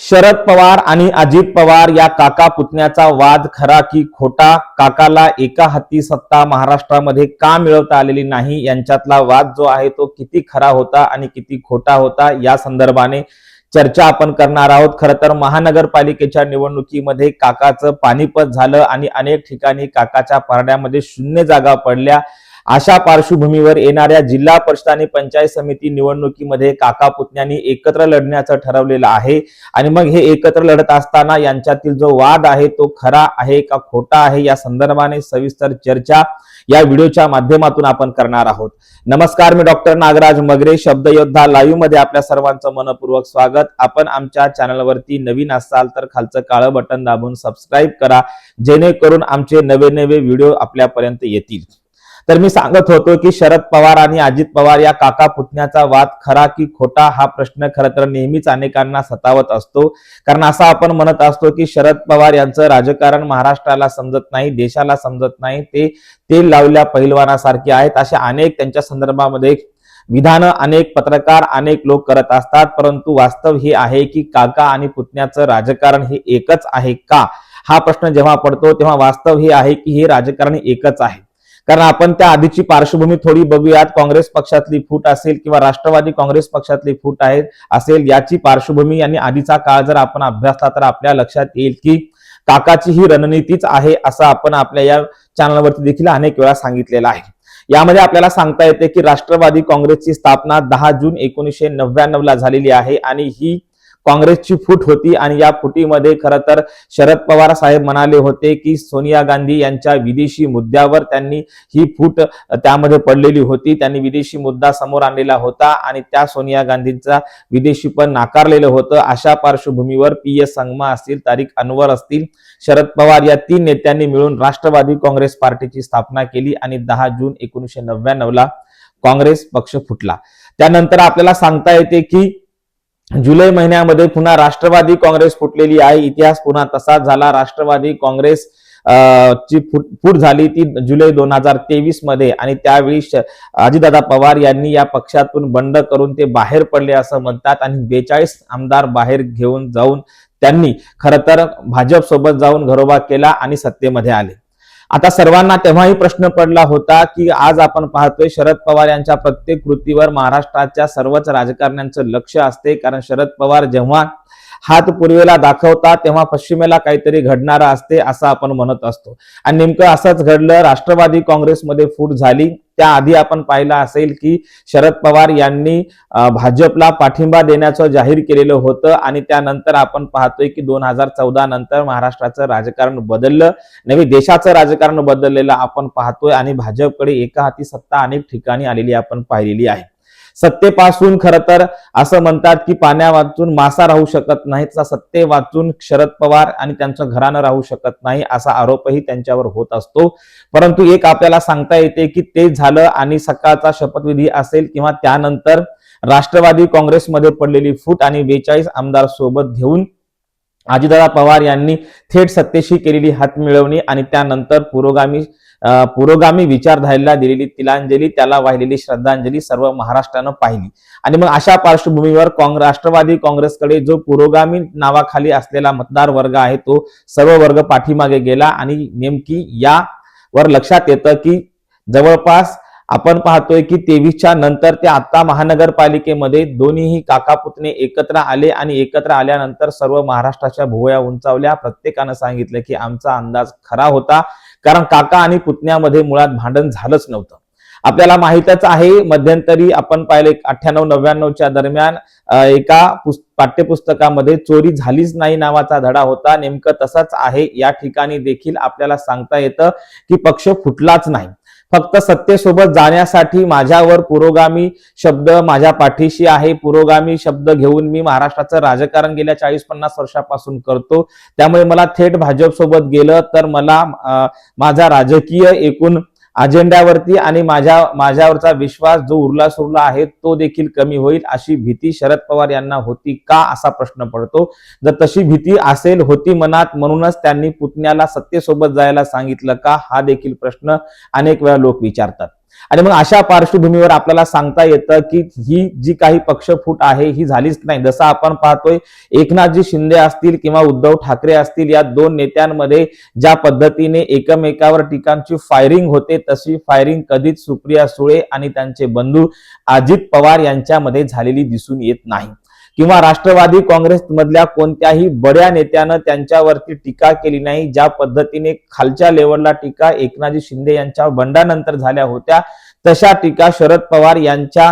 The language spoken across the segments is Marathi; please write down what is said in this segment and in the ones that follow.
शरद पवार आणि अजित पवार या काका पुतण्याचा वाद खरा की खोटा, काकाला एका हाती सत्ता महाराष्ट्रामध्ये का मिळवता आलेली नाही, यांच्यातला वाद जो आहे तो किती खरा होता आणि किती खोटा होता या संदर्भाने चर्चा आपण करणार आहोत। खरं तर महानगरपालिकेच्या निवडणुकीमध्ये काकाचं पानिपत झालं आणि अनेक ठिकाणी काकाच्या पारड्यामध्ये शून्य जागा पडल्या। अशा पार्श्वभूमीवर येणाऱ्या जिल्हा परिषद आणि पंचायत समिती निवडणुकीमध्ये काका पुतण्यांनी एकत्र लढण्याचं ठरवलेलं आहे आणि मग हे एकत्र लढत असताना यांच्यातील जो वाद आहे तो खरा आहे का खोटा आहे या संदर्भाने सविस्तर चर्चा या व्हिडिओच्या माध्यमातून आपण करणार आहोत। नमस्कार, मी डॉक्टर नागराज मगरे, शब्दयोद्धा लाईव्ह मध्ये आपल्या सर्वांचं मनपूर्वक स्वागत। आपण आमच्या चॅनलवरती नवीन असाल तर खालचं काळं बटन दाबून सबस्क्राईब करा, जेणेकरून आमचे नवे नवे व्हिडिओ आपल्यापर्यंत येतील। तर मी सांगत होतो की शरद पवार आणि अजित पवार या काका पुतण्याचा वाद खरा की खोटा हा प्रश्न खरं तर नेहमीच अनेकांना सतावत असतो। कारण असं आपण म्हणत असतो की शरद पवार यांचं राजकारण महाराष्ट्राला समजत नाही, देशाला समजत नाही, ते तेल लावल्या पहिलवानासारखे आहेत। अशा अनेक त्यांच्या संदर्भामध्ये विधानं अनेक पत्रकार अनेक लोक करत असतात, परंतु वास्तव हे आहे की काका आणि पुतण्याचं राजकारण हे एकच आहे का, हा प्रश्न जेव्हा पडतो तेव्हा वास्तव हे आहे की हे राजकारण एकच आहे। कारण आपण त्या आधीची पार्श्वभूमी थोडी बघूयात। काँग्रेस पक्षातली फूट असेल किंवा राष्ट्रवादी काँग्रेस पक्षातली फूट आहे असेल, याची पार्श्वभूमी आणि आधीचा काळ जर आपण अभ्यासला तर आपल्या लक्षात येईल की काकाची ही रणनीतीच आहे, असं आपण आपल्या या चॅनलवरती देखील अनेक वेळा सांगितलेलं आहे। यामध्ये आपल्याला सांगता येते की राष्ट्रवादी काँग्रेसची स्थापना 10 जून 1999 ला झालेली आहे आणि ही काँग्रेसची फूट होती आणि या फुटीमध्ये खरं तर शरद पवार साहेब म्हणाले होते की सोनिया गांधी यांच्या विदेशी मुद्द्यावर त्यांनी ही फूट त्यामध्ये पडलेली होती। त्यांनी विदेशी मुद्दा समोर आणलेला होता आणि त्या सोनिया गांधींचा विदेशी पण नाकारलेलं होतं। अशा पार्श्वभूमीवर PS संगमा असतील, तारिक अनवर असतील, शरद पवार या 3 नेत्यांनी मिळून राष्ट्रवादी काँग्रेस पार्टीची स्थापना केली आणि 10 जून 1999 ला काँग्रेस पक्ष फुटला। त्यानंतर आपल्याला सांगता येते की जुलै महिन्यामध्ये पुन्हा राष्ट्रवादी काँग्रेस फुटलेली आहे। इतिहास पुन्हा तसाच झाला। राष्ट्रवादी काँग्रेस ची फूट झाली ती जुलै 2023 मध्ये आणि त्यावेळी अजितदादा पवार यांनी या पक्षातून बंड करून ते बाहेर पडले असं म्हणतात आणि 42 आमदार बाहेर घेऊन जाऊन त्यांनी खरं तर भाजप सोबत जाऊन घरोबा केला आणि सत्तेमध्ये आले। आता सर्वांना तेव्हाही प्रश्न पडला होता की आज आपण पाहतोय शरद पवार यांच्या प्रत्येक कृतीवर महाराष्ट्राच्या सर्वच राजकारण्यांचं लक्ष असते। कारण शरद पवार जेव्हा हात पूर्वेला दाखवतात तेव्हा पश्चिमेला काहीतरी घडणार असते असं आपण म्हणत असतो आणि नेमकं असंच घडलं। राष्ट्रवादी काँग्रेसमध्ये फूट झाली। त्याआधी आपण पाहिलं असेल की शरद पवार यांनी भाजपला पाठिंबा देण्याचं जाहीर केलेलं होतं आणि त्यानंतर आपण पाहतोय की 2014 नंतर महाराष्ट्राचं राजकारण बदललं, नवी देशाचं राजकारण बदललेलं आपण पाहतोय आणि भाजपकडे एका हाती सत्ता अनेक ठिकाणी आलेली आपण पाहिलेली आहे। सत्तेपासून खरं तर असं म्हणतात की पाण्या वाचून मासा राहू शकत नाही, तसा सत्ते वाचून शरद पवार आणि त्यांचं घराणं राहू शकत नाही असा आरोपही त्यांच्यावर होत असतो। परंतु एक आपल्याला सांगता येते की ते झालं आणि सकाळचा शपथविधी असेल किंवा त्यानंतर राष्ट्रवादी काँग्रेसमध्ये पडलेली फूट आणि 42 आमदार सोबत घेऊन अजितदादा पवार यांनी थेट सत्तेशी केलेली हातमिळवणी आणि त्यानंतर पुरोगामी विचारधारेला दिलेली तिलांजली, त्याला वाहिलेली श्रद्धांजली सर्व महाराष्ट्रानं पाहिली आणि मग अशा पार्श्वभूमीवर राष्ट्रवादी काँग्रेसकडे जो पुरोगामी नावाखाली असलेला मतदार वर्ग आहे तो सर्व वर्ग पाठीमागे गेला आणि नेमकी यावर लक्षात येतं की जवळपास आपण पाहतोय की 23च्या नंतर ते आता महानगरपालिकेमध्ये दोन्हीही काका पुतणे एकत्र आले आणि एकत्र आल्यानंतर सर्व महाराष्ट्राच्या भुवया उंचावल्या। प्रत्येकानं सांगितलं की आमचा अंदाज खरा होता, कारण काका आणि पुतण्यामध्ये मुळात भांडण झालंच नव्हतं। आपल्याला माहितच आहे मध्यंतरी आपण पाहिले 98-99च्या दरम्यान एका पाठ्यपुस्तकामध्ये चोरी झालीच नाही नावाचा धडा होता। नेमकं तसंच आहे या ठिकाणी देखील आपल्याला सांगता येतं की पक्ष फुटलाच नाही, फक्त सत्तेसोबत जाण्यासाठी माझ्यावर पुरोगामी शब्द माझ्या पाठीशी आहे, पुरोगामी शब्द घेऊन मी महाराष्ट्राचं राजकारण गेल्या 40-50 वर्षापासून करतो, त्यामुळे मला थेट भाजप सोबत गेलं तर मला माझा राजकीय एकूण अजेंड्यावरती आणि माझ्यावरचा विश्वास जो उरला सुरला आहे तो देखील कमी होईल, अशी भीती शरद पवार यांना होती का असा प्रश्न पडतो। जर तशी भीती असेल होती मनात म्हणूनच त्यांनी पुतण्याला सत्तेसोबत जायला सांगितलं का, हा देखील प्रश्न अनेक वेळा लोक विचारतात। आणि मग अशा पार्श्वभूमीवर आपल्याला सांगता येतं की ही जी काही पक्षफूट आहे ही झालीच नाही. जसं आपण पाहतोय एकनाथजी शिंदे असतील किंवा उद्धव ठाकरे असतील, या दोन नेत्यांमध्ये ज्या पद्धतीने एकमेकावर टीकांची फायरिंग होते तशी फायरिंग कधीच सुप्रिया सुळे आणि त्यांचे बंधू अजित पवार यांच्यामध्ये झालेली दिसून येत नाही. किंवा राष्ट्रवादी काँग्रेस मधल्या कोणत्याही बड्या नेत्यानं त्यांच्यावरती टीका केली नाही. ज्या पद्धतीने खालच्या लेवलला टीका एकनाथजी शिंदे यांच्या बंडानंतर झाल्या होत्या तशा टीका शरद पवार यांच्या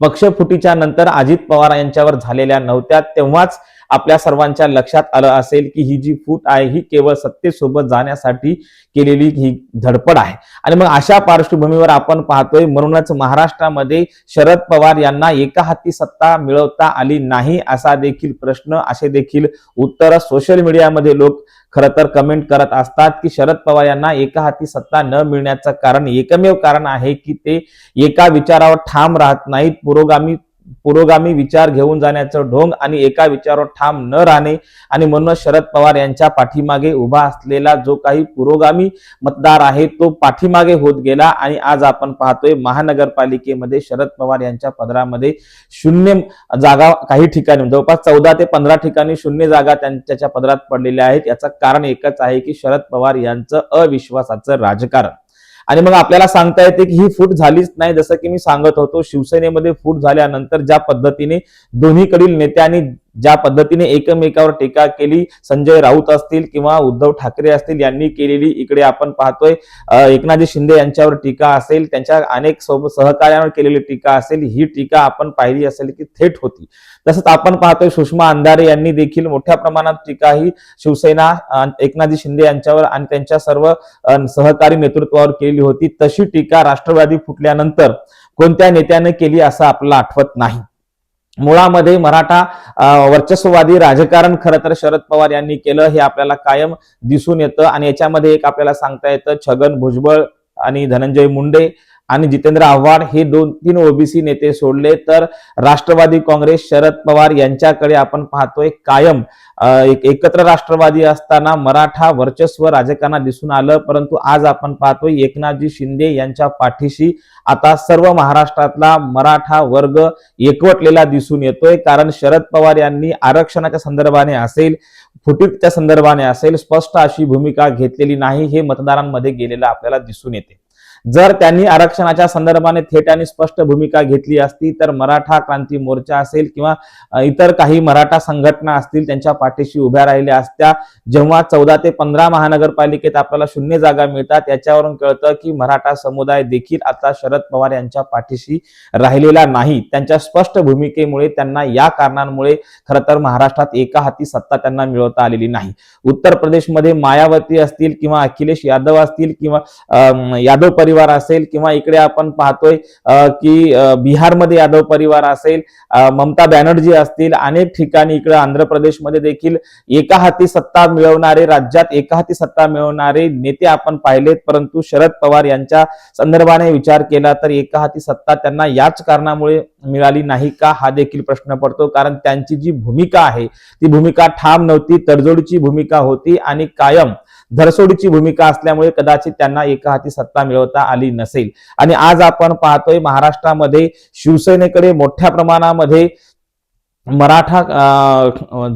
पक्षफुटीच्या नंतर अजित पवार यांच्यावर झालेल्या नव्हत्या. तेव्हाच आपल्या सर्वांच्या लक्षात आलं असेल की ही जी फूट आहे ही केवळ सत्तेसोबत जाण्यासाठी केलेली ही धडपड आहे. आणि मग अशा पार्श्वभूमीवर आपण पाहतोय म्हणूनच महाराष्ट्रामध्ये शरद पवार यांना एका हाती सत्ता मिळवता आली नाही असा देखील प्रश्न, असे देखील उत्तर सोशल मीडियामध्ये लोक खरं तर कमेंट करत असतात की शरद पवार यांना एका हाती सत्ता न मिळण्याचं कारण एकमेव कारण आहे की ते एका विचारावर ठाम राहत नाहीत. पुरोगामी विचार घेऊन जाण्याचं ढोंग आणि एका विचारावर ठाम न राहणे, आणि म्हणूनच शरद पवार यांच्या पाठीमागे उभा असलेला जो काही पुरोगामी मतदार आहे तो पाठीमागे होत गेला. आणि आज आपण पाहतोय महानगरपालिकेमध्ये शरद पवार यांच्या पदरामध्ये शून्य जागा, काही ठिकाणी जवळपास 14 ते 15 ठिकाणी शून्य जागा त्यांच्या पदरात पडलेल्या आहेत. याचं कारण एकच आहे की शरद पवार यांचं अविश्वासाचं राजकारण. आणि मग आपल्याला सांगता येते की ही फूट झालीच नाही. जसं की मी सांगत होतो, शिवसेनेमध्ये फूट झाल्यानंतर ज्या पद्धतीने दोन्हीकडील नेत्यांनी ज्या पद्धतीने एकमेकावर टीका केली, संजय राऊत असतील किंवा उद्धव ठाकरे असतील यांनी केलेली, इकडे आपण पाहतोय एकनाथजी शिंदे यांच्यावर टीका असेल, त्यांच्या अनेक सहकार्यांवर केलेली टीका असेल, ही टीका आपण पाहिली असेल की थेट होती. तसंच आपण पाहतोय सुषमा अंधारे यांनी देखील मोठ्या प्रमाणात टीका ही शिवसेना एकनाथजी शिंदे यांच्यावर आणि त्यांच्या सर्व सहकारी नेतृत्वावर केली होती. तशी टीका राष्ट्रवादी फुटल्यानंतर कोणत्या नेत्याने केली असं आपल्याला आठवत नाही. मुळामध्ये मराठा वर्चस्ववादी राजकारण खरं तर शरद पवार यांनी केलं हे आपल्याला कायम दिसून येतं. आणि याच्यामध्ये एक आपल्याला सांगता येतं, छगन भुजबळ आणि धनंजय मुंडे आणि जितेंद्र आव्हाड हे 2-3 ओबीसी नेते सोडले तर राष्ट्रवादी काँग्रेस शरद पवार यांच्याकडे आपण पाहतोय कायम एकत्र राष्ट्रवादी असताना मराठा वर्चस्व राजकारणात दिसून आलं. परंतु आज आपण पाहतोय एकनाथजी शिंदे यांच्या पाठीशी आता सर्व महाराष्ट्रातला मराठा वर्ग एकवटलेला दिसून येतोय. कारण शरद पवार यांनी आरक्षणाच्या संदर्भाने असेल, फुटीच्या संदर्भाने असेल, स्पष्ट अशी भूमिका घेतलेली नाही. हे मतदारांमध्ये गेलेलं आपल्याला दिसून येते. जर त्यांनी आरक्षणाच्या संदर्भाने थेट आणि स्पष्ट भूमिका घेतली असती तर मराठा क्रांती मोर्चा असेल किंवा इतर काही मराठा संघटना असतील त्यांच्या पाठीशी उभ्या राहिल्या असत्या. जेव्हा 14 ते 15 महानगरपालिकेत आपल्याला शून्य जागा मिळतात याच्यावरून कळतं की मराठा समुदाय देखील आता शरद पवार यांच्या पाठीशी राहिलेला नाही. त्यांच्या स्पष्ट भूमिकेमुळे त्यांना या कारणांमुळे खरं तर महाराष्ट्रात एका हाती सत्ता त्यांना मिळवता आलेली नाही. उत्तर प्रदेशमध्ये मायावती असतील किंवा अखिलेश यादव असतील किंवा यादव परिवार असेल किंवा इकडे आपण पाहतोय की बिहारमध्ये यादव परिवार असेल, ममता बॅनर्जी असतील, अनेक ठिकाणी इकडे आंध्र प्रदेशमध्ये देखील एका हाती सत्ता मिळवणारे, राज्यात एका हाती सत्ता मिळवणारे नेते आपण पाहिलेत. परंतु शरद पवार यांच्या संदर्भाने विचार केला तर एका हाती सत्ता त्यांना याच कारणामुळे मिळाली नाही का हा देखील प्रश्न पडतो. कारण त्यांची जी भूमिका आहे ती भूमिका ठाम नव्हती, तडजोडीची भूमिका होती आणि कायम धरसोडीची भूमिका असल्यामुळे कदाचित त्यांना एका हाती सत्ता मिळवता आली नसेल. आणि आज आपण पाहतोय महाराष्ट्रामध्ये शिवसेनेकडे मोठ्या प्रमाणामध्ये मराठा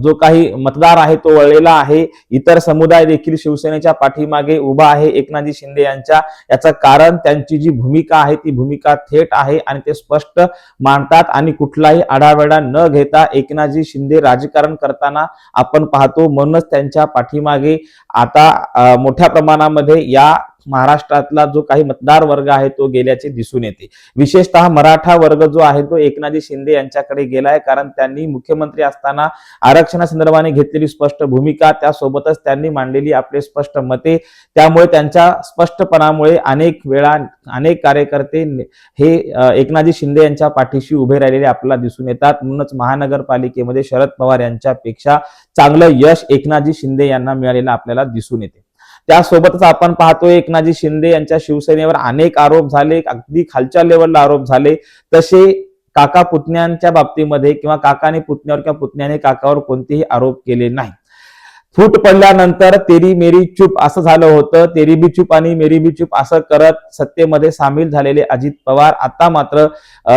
जो काही मतदार आहे तो वळलेला आहे. इतर समुदाय देखील शिवसेनेच्या पाठीमागे उभा आहे एकनाथजी शिंदे यांच्या. याचं कारण त्यांची जी भूमिका आहे ती भूमिका थेट आहे आणि ते स्पष्ट मांडतात आणि कुठलाही आढावेढा न घेता एकनाथजी शिंदे राजकारण करताना आपण पाहतो. म्हणूनच त्यांच्या पाठीमागे आता मोठ्या प्रमाणामध्ये या महाराष्ट्रातला जो काही मतदार वर्ग आहे तो गेल्याचे दिसून येते. विशेषतः मराठा वर्ग जो आहे तो एकनाथजी शिंदे यांच्याकडे गेलाय. कारण त्यांनी मुख्यमंत्री असताना आरक्षणा संदर्भाने घेतलेली स्पष्ट भूमिका, त्यासोबतच त्यांनी मांडलेली आपले स्पष्ट मते, त्यामुळे त्यांच्या स्पष्टपणामुळे अनेक वेळा अनेक कार्यकर्ते हे एकनाथजी शिंदे यांच्या पाठीशी उभे राहिलेले आपल्याला दिसून येतात. म्हणूनच महानगरपालिकेमध्ये शरद पवार यांच्यापेक्षा चांगलं यश एकनाथजी शिंदे यांना मिळालेलं आपल्याला दिसून येते. त्यासोबतच आपण पाहतोय एकनाथजी शिंदे यांच्या शिवसेनेवर अनेक आरोप झाले, अगदी खालच्या लेवलला आरोप झाले. तसे काका पुतण्यांच्या बाबतीमध्ये किंवा काकाने पुतण्यावर किंवा पुतण्याने काकावर कोणतेही आरोप केले नाही. फूट पडल्यानंतर तेरी मेरी चूप असं झालं होतं. तेरी बी चूप आणि मेरी बी चूप असं करत सत्तेमध्ये सामील झालेले अजित पवार आता मात्र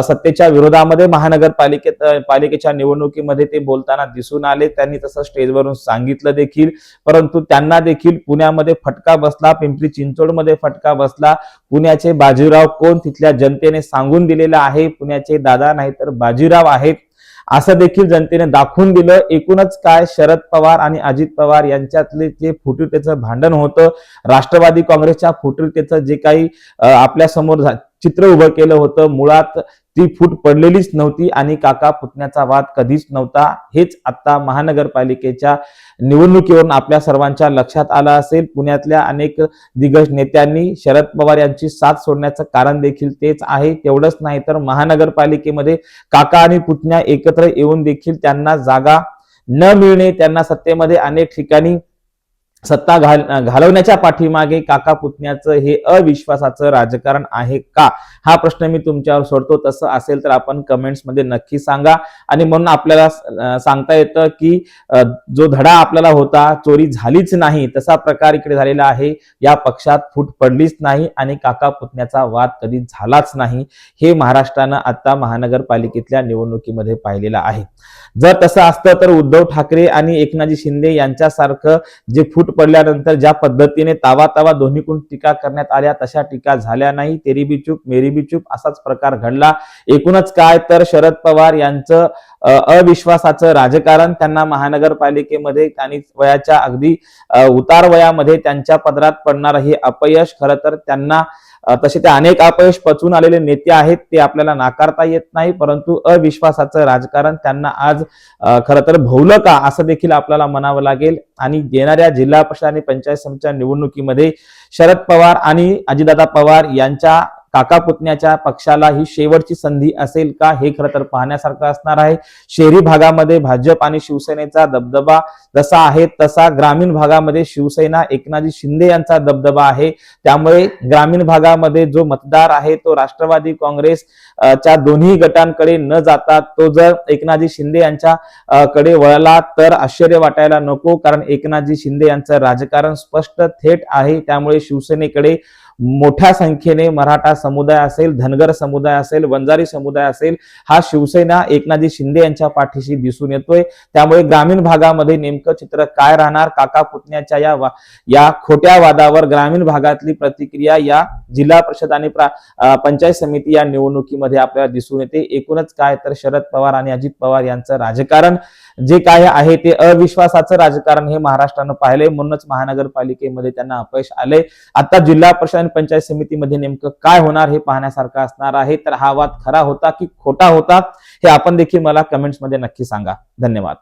सत्तेच्या विरोधामध्ये पालिकेच्या निवडणुकीमध्ये ते बोलताना दिसून आले. त्यांनी तसं स्टेजवरून सांगितलं देखील, परंतु त्यांना देखील पुण्यामध्ये फटका बसला, पिंपरी चिंचवडमध्ये फटका बसला. पुण्याचे बाजीराव कोण तिथल्या जनतेने सांगून दिलेलं आहे. पुण्याचे दादा नाही तर बाजीराव आहेत असं देखील जनतेने दाखवून दिलं. एकूणच काय, शरद पवार आणि अजित पवार यांच्यातले जे फुटीरतेचं भांडण होतं, राष्ट्रवादी काँग्रेसच्या फुटीरतेचं जे काही आपल्या समोर चित्र उभं केलं होतं, मुळात ती फूट पडलेलीच नव्हती आणि काका पुतण्याचा वाद कधीच नव्हता. हेच आता महानगरपालिकेच्या निवडणुकीवरून आपल्या सर्वांच्या लक्षात आलं असेल. पुण्यातल्या अनेक दिग्गज नेत्यांनी शरद पवार यांची साथ सोडण्याचं कारण देखील तेच आहे. तेवढंच नाही तर महानगरपालिकेमध्ये काका आणि पुतण्या एकत्र येऊन देखील त्यांना जागा न मिळणे, त्यांना सत्तेमध्ये अनेक ठिकाणी सत्ता घालवण्याच्या पाठीमागे काका पुतण्याचं हे अविश्वासाचं राजकारण आहे का, हा प्रश्न मी तुमच्यावर सोडतो. तसं असेल तर आपण कमेंट्समध्ये नक्की सांगा. आणि म्हणून आपल्याला सांगता येतं की जो धडा आपल्याला होता, चोरी झालीच नाही, तसा प्रकार इकडे झालेला आहे. या पक्षात फूट पडलीच नाही आणि काका पुतण्याचा वाद कधी झालाच नाही. हे महाराष्ट्रानं आता महानगरपालिकेतल्या निवडणुकीमध्ये पाहिलेलं आहे. जर तसं असतं तर उद्धव ठाकरे आणि एकनाथजी शिंदे यांच्यासारखं जे फूट पडल्यानंतर ज्या पद्धतीने तावा दोन्हीकडून टीका करण्यात आल्या, तशा टीका झाल्या नाही. तेरी बी चूप मेरी बी चूप असाच प्रकार घडला. एकूणच काय तर शरद पवार यांचं अविश्वासाचं राजकारण, त्यांना महानगरपालिकेमध्ये आणि वयाच्या अगदी उतार वयामध्ये त्यांच्या पदरात पडणारं हे अपयश, खरं तर त्यांना तसे ते अनेक अपयश पचवून आलेले नेते आहेत, ते आपल्याला नाकारता येत नाही. परंतु अविश्वासाचं राजकारण त्यांना आज खरं तर भोवलं का असं देखील आपल्याला म्हणावं लागेल. आणि येणाऱ्या जिल्हा परिषद आणि पंचायत समितीच्या निवडणुकीमध्ये शरद पवार आणि अजितदादा पवार यांच्या काका पुतण्याच्या पक्षाला ही शेवटची संधी असेल का, हे खरं तर पाहण्यासारखं असणार आहे. शहरी भागामध्ये भाजप आणि शिवसेनेचा दबदबा जसा आहे तसा ग्रामीण भागामध्ये शिवसेना एकनाथजी शिंदे यांचा दबदबा आहे. त्यामुळे ग्रामीण भागामध्ये जो मतदार आहे तो राष्ट्रवादी काँग्रेस च्या दोन्ही गटांकडे न जाता तो जर एकनाथजी शिंदे यांच्या कडे वळला तर आश्चर्य वाटायला नको, कारण एकनाथजी शिंदे यांचं राजकारण स्पष्ट थेट आहे. त्यामुळे शिवसेनेकडे मोठ्या संख्येने मराठा समुदाय असेल, धनगर समुदाय असेल, वंजारी समुदाय असेल, हा शिवसेना एकनाथजी शिंदे यांच्या पाठीशी दिसून येतोय. त्यामुळे ग्रामीण भागामध्ये नेमकं चित्र काय राहणार, काका पुतण्याच्या या खोट्या वादावर ग्रामीण भागातली प्रतिक्रिया या जिल्हा परिषद आणि पंचायत समिती या निवडणुकीमध्ये आपल्याला दिसून येते. एकूणच काय तर शरद पवार आणि अजित पवार यांचं राजकारण जे काय आहे ते अविश्वासाचं राजकारण हे महाराष्ट्रानं पाहिलंय. म्हणूनच महानगरपालिकेमध्ये त्यांना अपयश आले. आता जिल्हा परिषद आणि पंचायत समितीमध्ये नेमकं काय होणार हे पाहण्यासारखं असणार आहे. तर हा वाद खरा होता की खोटा होता हे आपण देखील मला कमेंट्समध्ये नक्की सांगा. धन्यवाद.